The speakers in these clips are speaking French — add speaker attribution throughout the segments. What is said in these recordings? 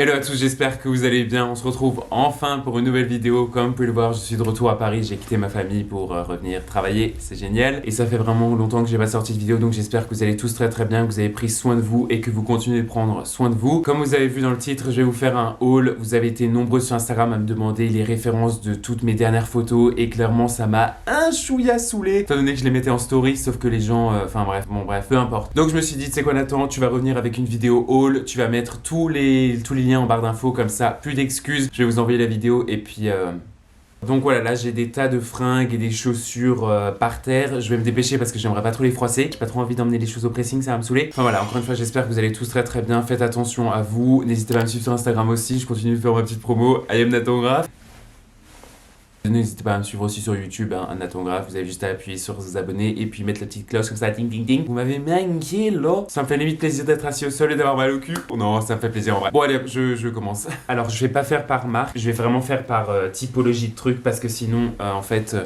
Speaker 1: Hello à tous, j'espère que vous allez bien. On se retrouve enfin pour une nouvelle vidéo. Comme vous pouvez le voir, je suis de retour à Paris. J'ai quitté ma famille pour revenir travailler. C'est génial. Et ça fait vraiment longtemps que j'ai pas sorti de vidéo. Donc j'espère que vous allez tous très bien, que vous avez pris soin de vous et que vous continuez de prendre soin de vous. Comme vous avez vu dans le titre, je vais vous faire un haul. Vous avez été nombreux sur Instagram à me demander les références de toutes mes dernières photos. Et clairement, ça m'a un chouïa saoulé. Étant donné que je les mettais en story, sauf que les gens... Enfin bref, peu importe. Donc je me suis dit, tu sais quoi Nathan, tu vas revenir avec une vidéo haul. Tu vas mettre tous les liens en barre d'infos, comme ça, plus d'excuses. Je vais vous envoyer la vidéo et puis... Donc voilà, là j'ai des tas de fringues et des chaussures par terre. Je vais me dépêcher parce que j'aimerais pas trop les froisser. J'ai pas trop envie d'emmener les choses au pressing, ça va me saouler. Enfin voilà, encore une fois, j'espère que vous allez tous très bien. Faites attention à vous. N'hésitez pas à me suivre sur Instagram aussi. Je continue de faire ma petite promo. I am Nathan Graff. N'hésitez pas à me suivre aussi sur YouTube, hein, Nathan Graff. Vous avez juste à appuyer sur vous abonner et puis mettre la petite cloche comme ça, ting ting ting. Vous m'avez manqué là. Ça me fait limite plaisir d'être assis au sol et d'avoir mal au cul. Oh non, ça me fait plaisir en vrai. Bon allez, je commence. Alors je vais pas faire par marque, je vais vraiment faire par typologie de truc parce que sinon, en fait,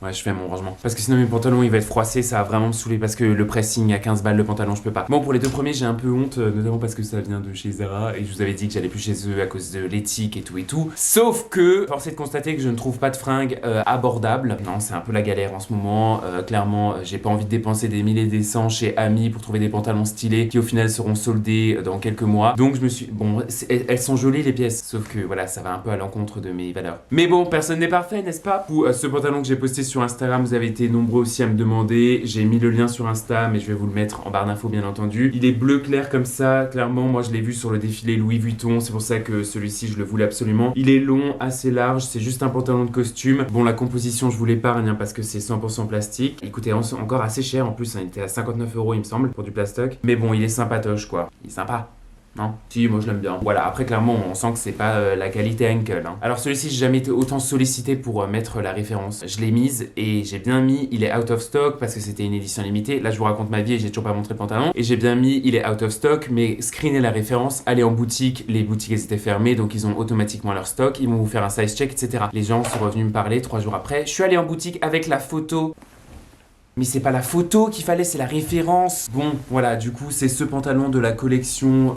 Speaker 1: ouais, je fais mon rangement. Parce que sinon mes pantalons ils vont être froissés, ça va vraiment me saouler parce que le pressing à 15 balles le pantalon, je peux pas. Bon, pour les deux premiers, j'ai un peu honte, notamment parce que ça vient de chez Zara et je vous avais dit que j'allais plus chez eux à cause de l'éthique et tout. Sauf que, force est de constater que je ne trouve pas de fringues abordables. Non, c'est un peu la galère en ce moment. Clairement, j'ai pas envie de dépenser des milliers et des cents chez Ami pour trouver des pantalons stylés qui au final seront soldés dans quelques mois. Donc je me suis... Bon, elles sont jolies les pièces, sauf que voilà, ça va un peu à l'encontre de mes valeurs. Mais bon, personne n'est parfait, n'est-ce pas? Pour ce pantalon que j'ai posté sur Instagram, vous avez été nombreux aussi à me demander. J'ai mis le lien sur Insta, mais je vais vous le mettre en barre d'infos bien entendu. Il est bleu clair comme ça, clairement. Moi, je l'ai vu sur le défilé Louis Vuitton. C'est pour ça que celui-ci, je le voulais absolument. Il est long, assez large. C'est juste un pantalon de costume. Bon, la composition, je vous l'épargne hein, parce que c'est 100% plastique. Il coûtait encore assez cher en plus. Hein, il était à 59 € il me semble pour du plastoc. Mais bon, il est sympatoche quoi. Il est sympa. Non? Si, moi je l'aime bien. Voilà, après clairement on sent que c'est pas la qualité Henkel. Hein. Alors celui-ci, j'ai jamais été autant sollicité pour mettre la référence. Je l'ai mise et j'ai bien mis il est out of stock parce que c'était une édition limitée. Là je vous raconte ma vie et j'ai toujours pas montré le pantalon. Et j'ai bien mis il est out of stock, mais screenez la référence, allez en boutique. Les boutiques elles étaient fermées donc ils ont automatiquement leur stock. Ils vont vous faire un size check, etc. Les gens sont revenus me parler 3 jours après. Je suis allé en boutique avec la photo. Mais c'est pas la photo qu'il fallait, c'est la référence. Bon, voilà, du coup, c'est ce pantalon de la collection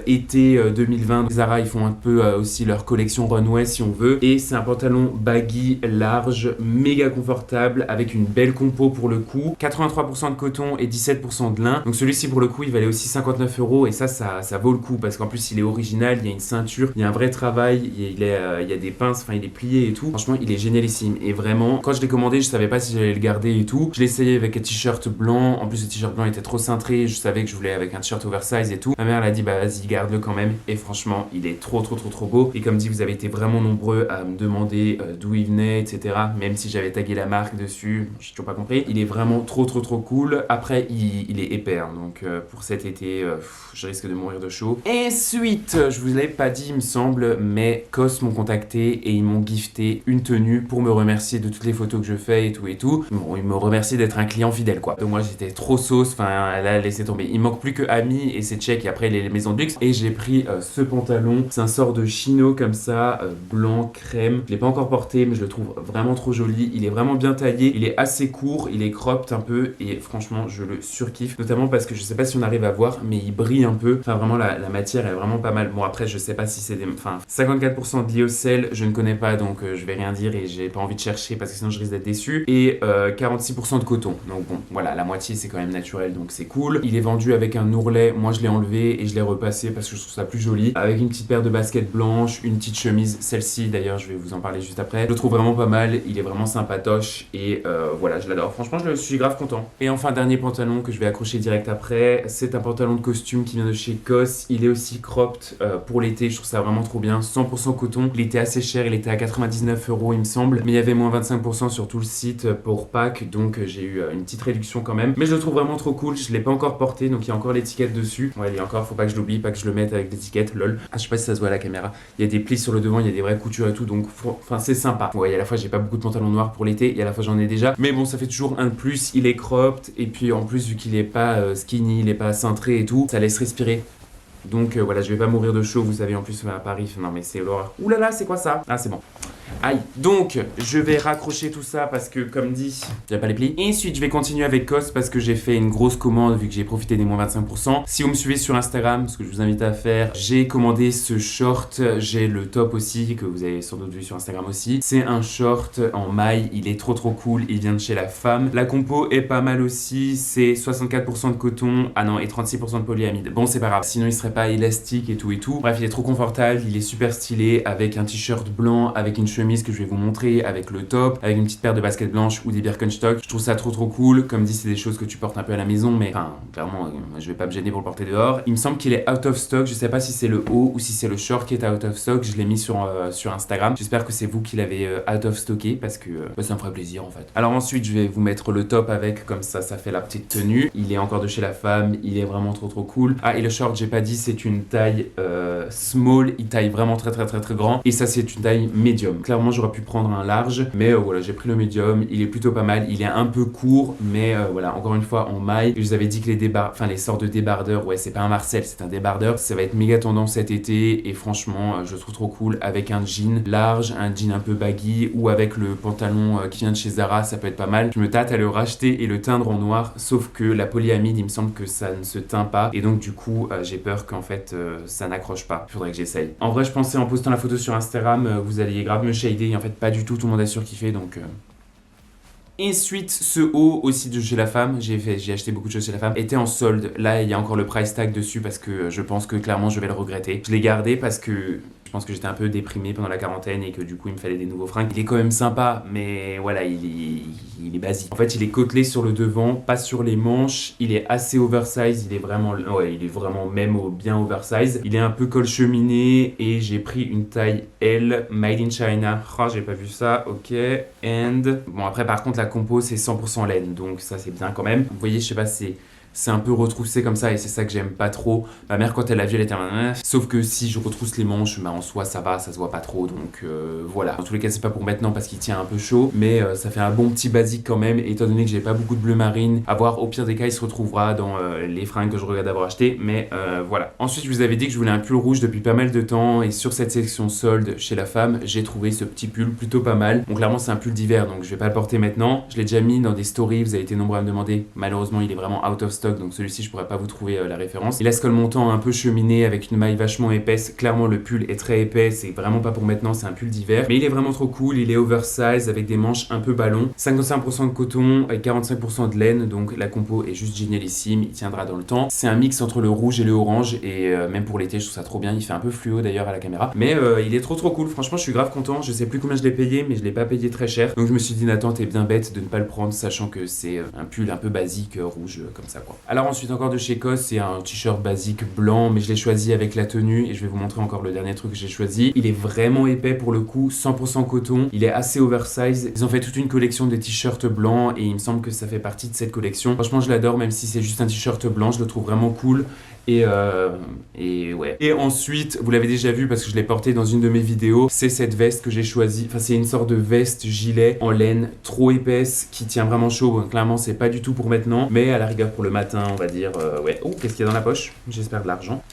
Speaker 1: été 2020. Zara, ils font un peu aussi leur collection runway, si on veut. Et c'est un pantalon baggy, large, méga confortable, avec une belle compo pour le coup. 83% de coton et 17% de lin. Donc celui-ci, pour le coup, il valait aussi 59 €. Et ça vaut le coup, parce qu'en plus, il est original, il y a une ceinture, il y a un vrai travail, il y a des pinces, enfin, il est plié et tout. Franchement, il est génialissime. Et vraiment, quand je l'ai commandé, je savais pas si j'allais le garder et tout. Je l'ai essayé avec un t-shirt blanc. En plus, le t-shirt blanc était trop cintré. Je savais que je voulais avec un t-shirt oversize et tout. Ma mère elle a dit bah vas-y garde-le quand même. Et franchement, il est trop beau. Et comme dit, vous avez été vraiment nombreux à me demander d'où il venait, etc. Même si j'avais tagué la marque dessus, j'ai toujours pas compris. Il est vraiment trop cool. Après, il est épais. Hein, donc pour cet été, je risque de mourir de chaud. Ensuite, je vous l'ai pas dit, il me semble, mais COS m'ont contacté et ils m'ont gifté une tenue pour me remercier de toutes les photos que je fais et tout. Bon, ils me remercient d'être un client fidèle quoi. Donc moi j'étais trop sauce, enfin elle a laissé tomber. Il manque plus que Ami et c'est check et après les maisons de luxe. Et j'ai pris ce pantalon, c'est un sort de chino comme ça, blanc, crème. Je l'ai pas encore porté mais je le trouve vraiment trop joli. Il est vraiment bien taillé, il est assez court, il est cropped un peu et franchement je le surkiffe. Notamment parce que je sais pas si on arrive à voir mais il brille un peu. Enfin vraiment la matière est vraiment pas mal. Bon après je sais pas si c'est des... Enfin 54% de lyocell, je ne connais pas donc je vais rien dire et j'ai pas envie de chercher parce que sinon je risque d'être déçu. Et 46% de coton. Donc bon, voilà, la moitié c'est quand même naturel, donc c'est cool. Il est vendu avec un ourlet, moi je l'ai enlevé et je l'ai repassé parce que je trouve ça plus joli. Avec une petite paire de baskets blanches, une petite chemise, celle-ci d'ailleurs je vais vous en parler juste après. Je le trouve vraiment pas mal, il est vraiment sympatoche et voilà, je l'adore. Franchement, je suis grave content. Et enfin, dernier pantalon que je vais accrocher direct après, c'est un pantalon de costume qui vient de chez COS. Il est aussi cropped pour l'été, je trouve ça vraiment trop bien. 100% coton, il était assez cher, il était à 99 € il me semble, mais il y avait moins 25% sur tout le site pour Pâques, donc j'ai eu une petite réduction quand même. Mais je le trouve vraiment trop cool, je l'ai pas encore porté, donc il y a encore l'étiquette dessus. Ouais, il y a encore, faut pas que je l'oublie, pas que je le mette avec l'étiquette, lol. Ah, je sais pas si ça se voit à la caméra. Il y a des plis sur le devant, il y a des vraies coutures et tout, donc enfin c'est sympa. Ouais, à la fois j'ai pas beaucoup de pantalons noirs pour l'été, et à la fois j'en ai déjà. Mais bon, ça fait toujours un de plus, il est cropped, et puis en plus vu qu'il est pas skinny, il est pas cintré et tout, ça laisse respirer. Donc voilà, je vais pas mourir de chaud, vous savez, en plus à Paris, non mais c'est l'horreur. Ouh là là, c'est quoi ça? Ah c'est bon. Aïe. Donc, je vais raccrocher tout ça parce que, comme dit, j'avais pas les plis. Et ensuite, je vais continuer avec COS parce que j'ai fait une grosse commande vu que j'ai profité des moins 25%. Si vous me suivez sur Instagram, ce que je vous invite à faire, j'ai commandé ce short. J'ai le top aussi, que vous avez sans doute vu sur Instagram aussi. C'est un short en maille. Il est trop cool. Il vient de chez La Femme. La compo est pas mal aussi. C'est 64% de coton. Ah non, et 36% de polyamide. Bon, c'est pas grave. Sinon, il serait pas élastique et tout et tout. Bref, il est trop confortable. Il est super stylé avec un t-shirt blanc, avec une chemise que je vais vous montrer, avec le top, avec une petite paire de baskets blanches ou des Birkenstock. Je trouve ça trop cool. Comme dit, c'est des choses que tu portes un peu à la maison, mais enfin, clairement, je vais pas me gêner pour le porter dehors. Il me semble qu'il est out of stock. Je sais pas si c'est le haut ou si c'est le short qui est out of stock. Je l'ai mis sur Instagram. J'espère que c'est vous qui l'avez out of stocké parce que ça me ferait plaisir en fait. Alors ensuite, je vais vous mettre le top avec, comme ça fait la petite tenue. Il est encore de chez La Femme. Il est vraiment trop cool. Ah, et le short, j'ai pas dit, c'est une taille small. Il taille vraiment très grand. Et ça, c'est une taille medium. Clairement, j'aurais pu prendre un large, mais voilà, j'ai pris le medium. Il est plutôt pas mal. Il est un peu court, mais voilà, encore une fois en maille. Je vous avais dit que les sortes de débardeurs, ouais, c'est pas un Marcel, c'est un débardeur. Ça va être méga tendance cet été et franchement, je le trouve trop cool avec un jean large, un jean un peu baggy ou avec le pantalon qui vient de chez Zara, ça peut être pas mal. Je me tâte à le racheter et le teindre en noir, sauf que la polyamide, il me semble que ça ne se teint pas et donc du coup, j'ai peur qu'en fait, ça n'accroche pas. Il faudrait que j'essaye. En vrai, je pensais en postant la photo sur Instagram, vous alliez grave me shader et en fait, pas du tout le monde a surkiffé donc. Ensuite, ce haut aussi de chez La Femme, j'ai acheté beaucoup de choses chez La Femme, était en solde. Là, il y a encore le price tag dessus parce que je pense que clairement je vais le regretter. Je l'ai gardé parce que je pense que j'étais un peu déprimé pendant la quarantaine et que du coup il me fallait des nouveaux fringues. Il est quand même sympa, mais voilà, il est basique. En fait, il est côtelé sur le devant, pas sur les manches. Il est assez oversize, il est vraiment même bien oversize. Il est un peu col cheminé et j'ai pris une taille L, made in China. Oh, j'ai pas vu ça, ok. And bon, après par contre la compo c'est 100% laine, donc ça c'est bien quand même. Vous voyez, je sais pas, c'est un peu retroussé comme ça et c'est ça que j'aime pas trop. Ma mère quand elle l'a vu elle était sauf que si je retrousse les manches, en soi ça va, ça se voit pas trop donc voilà. En tous les cas c'est pas pour maintenant parce qu'il tient un peu chaud, mais ça fait un bon petit basique quand même et étant donné que j'ai pas beaucoup de bleu marine, à voir au pire des cas il se retrouvera dans les fringues que je regarde d'avoir acheté, mais voilà. Ensuite je vous avais dit que je voulais un pull rouge depuis pas mal de temps et sur cette section solde chez La Femme j'ai trouvé ce petit pull plutôt pas mal. Bon clairement c'est un pull d'hiver donc je vais pas le porter maintenant. Je l'ai déjà mis dans des stories, vous avez été nombreux à me demander. Malheureusement il est vraiment out of stock donc celui-ci je pourrais pas vous trouver la référence. Il a ce col montant un peu cheminé avec une maille vachement épaisse. Clairement le pull est très épais, c'est vraiment pas pour maintenant, c'est un pull d'hiver. Mais il est vraiment trop cool, il est oversize avec des manches un peu ballon. 55% de coton et 45% de laine, donc la compo est juste génialissime, il tiendra dans le temps. C'est un mix entre le rouge et le orange et même pour l'été je trouve ça trop bien, il fait un peu fluo d'ailleurs à la caméra. Mais il est trop cool, franchement je suis grave content, je sais plus combien je l'ai payé mais je l'ai pas payé très cher. Donc je me suis dit Nathan t'es bien bête de ne pas le prendre sachant que c'est un pull un peu basique rouge comme ça quoi. Alors ensuite encore de chez COS, c'est un t-shirt basique blanc mais je l'ai choisi avec la tenue et je vais vous montrer encore le dernier truc que j'ai choisi. Il est vraiment épais pour le coup, 100% coton, il est assez oversize. Ils ont fait toute une collection de t-shirts blancs et il me semble que ça fait partie de cette collection. Franchement je l'adore même si c'est juste un t-shirt blanc, je le trouve vraiment cool. Et ouais. Et ensuite, vous l'avez déjà vu parce que je l'ai porté dans une de mes vidéos, c'est cette veste que j'ai choisie. Enfin, c'est une sorte de veste gilet en laine trop épaisse qui tient vraiment chaud. Bon, clairement, c'est pas du tout pour maintenant, mais à la rigueur pour le matin, on va dire. Ouais. Oh, qu'est-ce qu'il y a dans la poche? J'espère de l'argent.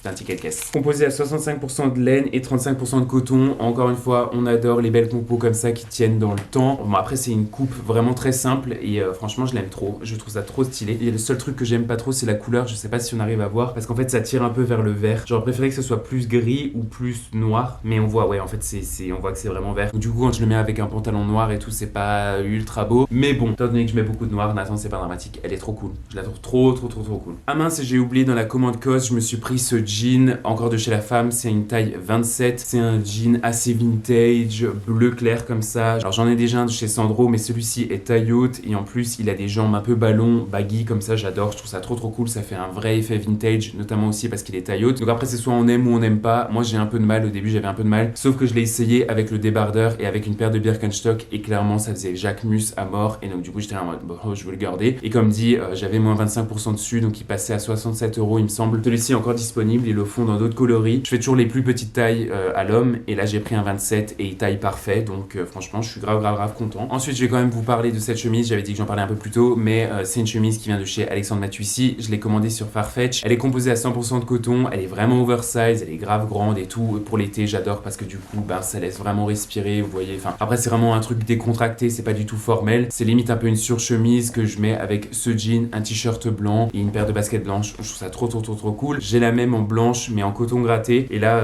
Speaker 1: Un ticket de caisse. Composé à 65% de laine et 35% de coton. Encore une fois, on adore les belles compos comme ça qui tiennent dans le temps. Bon, après, c'est une coupe vraiment très simple et franchement, je l'aime trop. Je trouve ça trop stylé. Et le seul truc que j'aime pas trop, c'est la couleur. Je sais pas si on arrive à voir parce qu'en fait, ça tire un peu vers le vert. J'aurais préféré que ce soit plus gris ou plus noir, mais on voit, ouais, en fait, on voit que c'est vraiment vert. Donc, du coup, quand je le mets avec un pantalon noir et tout, c'est pas ultra beau. Mais bon, étant donné que je mets beaucoup de noir, Nathan, c'est pas dramatique. Elle est trop cool. Je la trouve trop cool. Ah mince, j'ai oublié dans la commande COS, je me suis pris ce jean, encore de chez La Femme, c'est une taille 27, c'est un jean assez vintage, bleu clair comme ça. Alors j'en ai déjà un de chez Sandro, mais celui-ci est taille haute et en plus il a des jambes un peu ballon, baggy comme ça, j'adore, je trouve ça trop cool, ça fait un vrai effet vintage, notamment aussi parce qu'il est taille haute. Donc après c'est soit on aime ou on n'aime pas, moi j'ai un peu de mal, au début j'avais un peu de mal, sauf que je l'ai essayé avec le débardeur et avec une paire de Birkenstock et clairement ça faisait Jacquemus à mort et donc du coup j'étais en mode bon, je veux le garder. Et comme dit, j'avais moins 25% dessus, donc il passait à 67 € il me semble. Celui-ci est encore disponible. disponibles, ils le font dans d'autres coloris. Je fais toujours les plus petites tailles à l'homme et là j'ai pris un 27 et il taille parfait, donc franchement je suis grave content. Ensuite je vais quand même vous parler de cette chemise, j'avais dit que j'en parlais un peu plus tôt, mais c'est une chemise qui vient de chez Alexandre Matuissi, je l'ai commandée sur Farfetch. Elle est composée à 100% de coton, elle est vraiment oversize, elle est grave grande et tout. Pour l'été j'adore parce que du coup ça laisse vraiment respirer, vous voyez. Enfin après c'est vraiment un truc décontracté, c'est pas du tout formel, c'est limite un peu une surchemise que je mets avec ce jean, un t-shirt blanc et une paire de baskets blanches. Je trouve ça trop cool. J'ai la même en blanche mais en coton gratté et là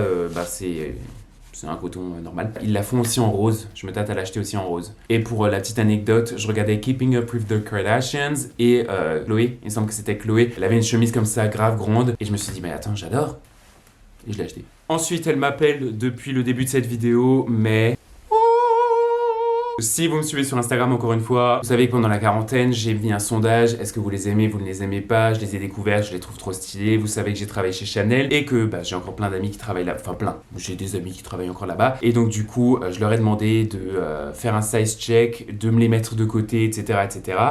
Speaker 1: c'est un coton normal. Ils la font aussi en rose. Je me tâte à l'acheter aussi en rose. Et pour la petite anecdote, je regardais Keeping Up with the Kardashians et Chloé, il me semble que c'était Chloé, elle avait une chemise comme ça, grave grande. Et je me suis dit, mais attends, j'adore. Et je l'ai acheté. Ensuite, elle m'appelle depuis le début de cette vidéo, mais... Si vous me suivez sur Instagram encore une fois, vous savez que pendant la quarantaine, j'ai mis un sondage. Est-ce que vous les aimez, vous ne les aimez pas? Je les ai découverts, je les trouve trop stylés. Vous savez que j'ai travaillé chez Chanel et que j'ai encore plein d'amis qui travaillent là. Enfin plein. J'ai des amis qui travaillent encore là-bas. Et donc du coup, je leur ai demandé de faire un size check, de me les mettre de côté, etc.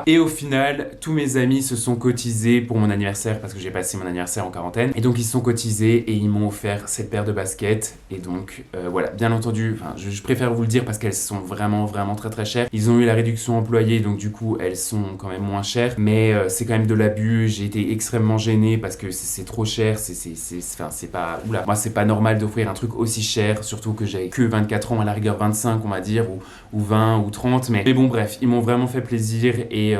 Speaker 1: Et au final, tous mes amis se sont cotisés pour mon anniversaire parce que j'ai passé mon anniversaire en quarantaine. Et donc ils se sont cotisés et ils m'ont offert cette paire de baskets. Et donc voilà, bien entendu, je préfère vous le dire parce qu'elles sont vraiment très chères. Ils ont eu la réduction employée, donc du coup elles sont quand même moins chères, mais c'est quand même de l'abus. J'ai été extrêmement gêné parce que c'est trop cher. C'est pas, oula, moi c'est pas normal d'offrir un truc aussi cher, surtout que j'avais que 24 ans, à la rigueur 25 on va dire, ou 20 ou 30, mais bon bref, ils m'ont vraiment fait plaisir et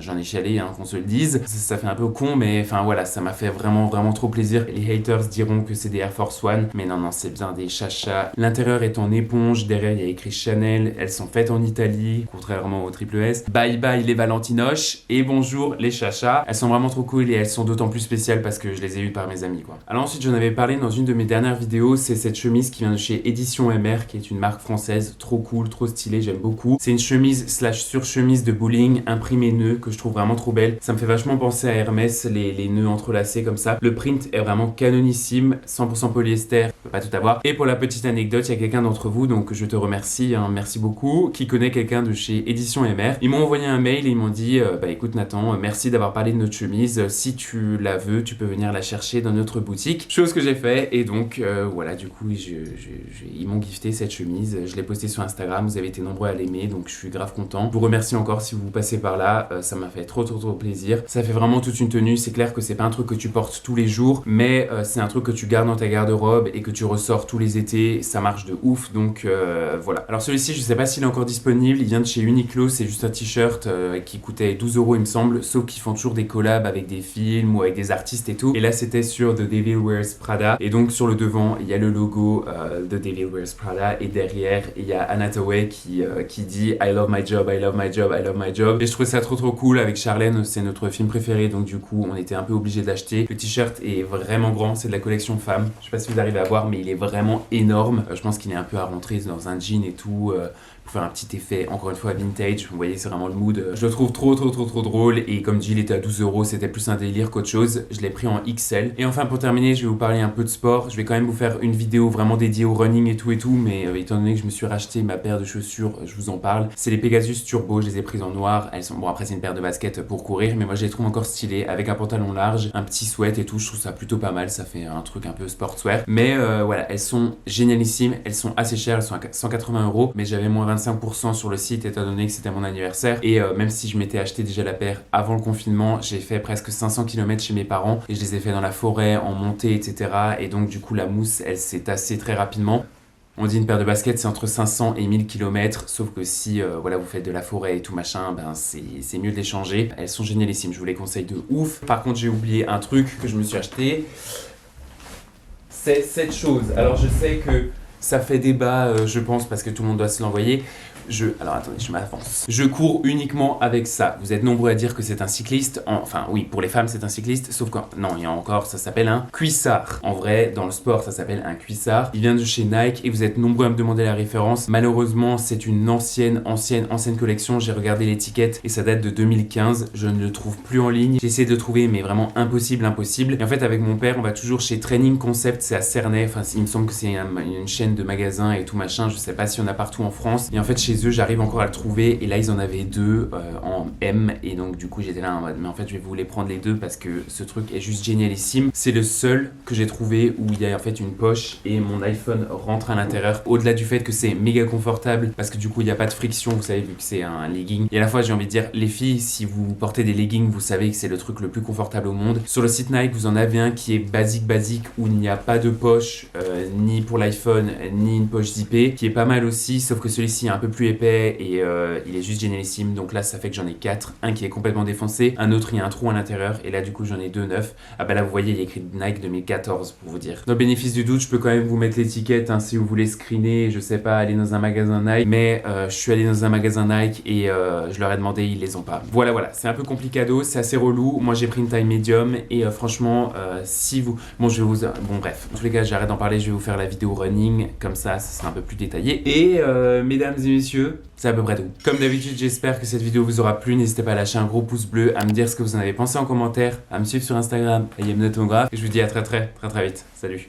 Speaker 1: j'en ai chialé, qu'on se le dise. Ça fait un peu con, mais enfin voilà, ça m'a fait vraiment trop plaisir. Les haters diront que c'est des Air Force One, mais non, c'est bien des chachas. L'intérieur est en éponge, derrière il y a écrit Chanel, elles sont faites en Italie, contrairement au triple S. Bye bye les Valentinoches et bonjour les chachas. Elles sont vraiment trop cool et elles sont d'autant plus spéciales parce que je les ai eues par mes amis, quoi. Alors ensuite, j'en avais parlé dans une de mes dernières vidéos, c'est cette chemise qui vient de chez Édition MR, qui est une marque française, trop cool, trop stylée, j'aime beaucoup. C'est une chemise / surchemise de bowling imprimée nœud que je trouve vraiment trop belle. Ça me fait vachement penser à Hermès, les nœuds entrelacés comme ça. Le print est vraiment canonissime, 100% polyester, je peux pas tout avoir. Et pour la petite anecdote, il y a quelqu'un d'entre vous, donc je te remercie, merci beaucoup, qui connaît quelqu'un de chez Édition MR. Ils m'ont envoyé un mail et ils m'ont dit écoute Nathan, merci d'avoir parlé de notre chemise, si tu la veux, tu peux venir la chercher dans notre boutique. Chose que j'ai fait et donc voilà, du coup ils m'ont gifté cette chemise, je l'ai postée sur Instagram, vous avez été nombreux à l'aimer, donc je suis grave content. Je vous remercie encore si vous passez par là, ça m'a fait trop plaisir. Ça fait vraiment toute une tenue, c'est clair que c'est pas un truc que tu portes tous les jours, mais c'est un truc que tu gardes dans ta garde-robe et que tu ressors tous les étés, ça marche de ouf, donc voilà. Alors celui-ci, je sais pas s'il est encore disponible, il vient de chez Uniqlo, c'est juste un t-shirt qui coûtait 12 € il me semble, sauf qu'ils font toujours des collabs avec des films ou avec des artistes et tout. Et là c'était sur The Devil Wears Prada, et donc sur le devant il y a le logo The Devil Wears Prada et derrière il y a Anne Hathaway qui dit I love my job, I love my job, I love my job. Et je trouvais ça trop cool. Avec Charlène, c'est notre film préféré, donc du coup on était un peu obligé de l'acheter. Le t-shirt est vraiment grand, c'est de la collection femme. Je sais pas si vous arrivez à voir, mais il est vraiment énorme. Je pense qu'il est un peu à rentrer dans un jean et tout. Pour faire un petit effet, encore une fois, vintage. Vous voyez, c'est vraiment le mood. Je le trouve trop drôle. Et comme dit, il était à 12 €, c'était plus un délire qu'autre chose. Je l'ai pris en XL. Et enfin, pour terminer, je vais vous parler un peu de sport. Je vais quand même vous faire une vidéo vraiment dédiée au running et tout. Mais étant donné que je me suis racheté ma paire de chaussures, je vous en parle. C'est les Pegasus Turbo. Je les ai prises en noir. Elles sont, bon, après, c'est une paire de baskets pour courir. Mais moi, je les trouve encore stylées. Avec un pantalon large, un petit sweat et tout. Je trouve ça plutôt pas mal. Ça fait un truc un peu sportswear. Mais voilà, elles sont génialissimes. Elles sont assez chères. Elles sont à 180 €. Mais j'avais moins 25% sur le site étant donné que c'était mon anniversaire et même si je m'étais acheté déjà la paire avant le confinement, j'ai fait presque 500 km chez mes parents et je les ai fait dans la forêt, en montée, etc. Et donc du coup la mousse elle s'est tassée très rapidement. On dit une paire de baskets c'est entre 500 et 1000 km, sauf que si voilà, vous faites de la forêt et tout machin, c'est mieux de les changer. Elles sont génialissimes, je vous les conseille de ouf. Par contre j'ai oublié un truc que je me suis acheté, c'est cette chose. Alors je sais que ça fait débat, je pense, parce que tout le monde doit se l'envoyer. Alors attendez, je m'avance. Je cours uniquement avec ça. Vous êtes nombreux à dire que c'est un cycliste. Enfin, oui, pour les femmes, c'est un cycliste. Sauf que, non, il y a encore, ça s'appelle un cuissard. En vrai, dans le sport, ça s'appelle un cuissard. Il vient de chez Nike et vous êtes nombreux à me demander la référence. Malheureusement, c'est une ancienne collection. J'ai regardé l'étiquette et ça date de 2015. Je ne le trouve plus en ligne. J'ai essayé de le trouver, mais vraiment impossible. Et en fait, avec mon père, on va toujours chez Training Concept. C'est à Cernay. Enfin, il me semble que c'est une chaîne de magasins et tout machin. Je sais pas si on a partout en France. Et en fait, chez chez eux, j'arrive encore à le trouver et là ils en avaient deux en M et donc du coup j'étais là en mode mais en fait je vais vous les prendre les deux parce que ce truc est juste génialissime. C'est le seul que j'ai trouvé où il y a en fait une poche et mon iPhone rentre à l'intérieur. Au-delà du fait que c'est méga confortable parce que du coup il n'y a pas de friction, vous savez, vu que c'est un legging. Et à la fois j'ai envie de dire les filles, si vous portez des leggings, vous savez que c'est le truc le plus confortable au monde. Sur le site Nike, vous en avez un qui est basique où il n'y a pas de poche ni pour l'iPhone ni une poche zippée, qui est pas mal aussi, sauf que celui-ci est un peu plus épais et il est juste génialissime. Donc là ça fait que j'en ai 4, un qui est complètement défoncé, un autre il y a un trou à l'intérieur et là du coup j'en ai 2 neufs. Ah bah là vous voyez il y a écrit Nike 2014 pour vous dire. Dans le bénéfice du doute, je peux quand même vous mettre l'étiquette si vous voulez screener, je sais pas, aller dans un magasin Nike, mais je suis allé dans un magasin Nike et je leur ai demandé, ils les ont pas. Voilà, c'est un peu complicado, c'est assez relou. Moi j'ai pris une taille médium et franchement si vous... Bon bref, en tous les cas j'arrête d'en parler, je vais vous faire la vidéo running, comme ça sera un peu plus détaillé. Et mesdames et messieurs, c'est à peu près tout. Comme d'habitude, j'espère que cette vidéo vous aura plu. N'hésitez pas à lâcher un gros pouce bleu, à me dire ce que vous en avez pensé en commentaire, à me suivre sur Instagram, et à me noter mon graphe. Et je vous dis à très vite. Salut.